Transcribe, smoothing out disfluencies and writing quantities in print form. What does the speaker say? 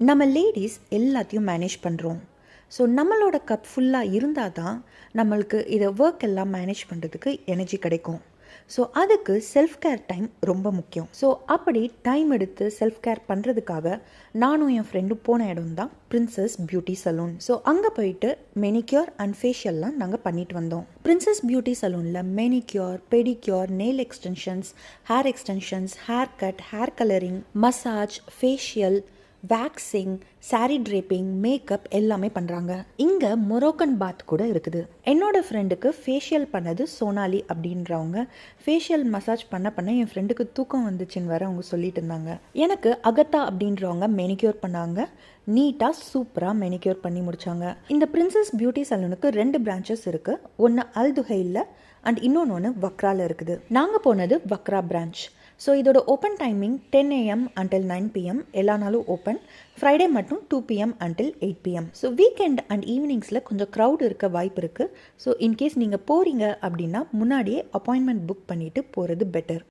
நம்ம லேடிஸ் எல்லாத்தையும் மேனேஜ் பண்ணுறோம். ஸோ நம்மளோட கப் ஃபுல்லாக இருந்தால் தான் நம்மளுக்கு இதை ஒர்க் எல்லாம் மேனேஜ் பண்ணுறதுக்கு எனர்ஜி கிடைக்கும். ஸோ அதுக்கு செல்ஃப் கேர் டைம் ரொம்ப முக்கியம். ஸோ அப்படி டைம் எடுத்து செல்ஃப் கேர் பண்ணுறதுக்காக நானும் என் ஃப்ரெண்டும் போன இடம் தான் பிரின்சஸ் பியூட்டி சலூன். ஸோ அங்கே போயிட்டு மெனிக்யூர் அண்ட் ஃபேஷியல்லாம் நாங்கள் பண்ணிட்டு வந்தோம். பிரின்சஸ் பியூட்டி சலூனில் manicure, pedicure, nail extensions, hair cut, hair colouring, massage, facial, waxing, sari draping, makeup எல்லாமே பண்ணுறாங்க. இங்கே மொரோக்கன் பாத் கூட இருக்குது. என்னோட ஃப்ரெண்டுக்கு ஃபேஷியல் பண்ணது சோனாலி அப்படின்றவங்க. ஃபேஷியல் மசாஜ் பண்ண என் ஃப்ரெண்டுக்கு தூக்கம் வந்துச்சுன்னு வேற அவங்க சொல்லிட்டு இருந்தாங்க. எனக்கு அகத்தா அப்படின்றவங்க மெனிக்யூர் பண்ணாங்க. நீட்டாக சூப்பராக மெனிக்யூர் பண்ணி முடித்தாங்க. இந்த பிரின்சஸ் பியூட்டி சலூனுக்கு 2 பிரான்ச்சஸ் இருக்குது. ஒன்று அல்துஹையில் அண்ட் இன்னொன்று வக்ராவில் இருக்குது. நாங்கள் போனது வக்ரா பிரான்ச். ஸோ இதோட open timing 10 AM until 9 PM எல்லா நாளும் ஓப்பன். ஃப்ரைடே மட்டும் 2 PM until 8 PM. So weekend and ஈவினிங்ஸில் கொஞ்சம் க்ரௌட் இருக்க வாய்ப்பு இருக்குது. ஸோ இன்கேஸ் நீங்கள் போகிறீங்க அப்படின்னா முன்னாடியே அப்பாயின்மெண்ட் புக் பண்ணிவிட்டு போகிறது பெட்டர்.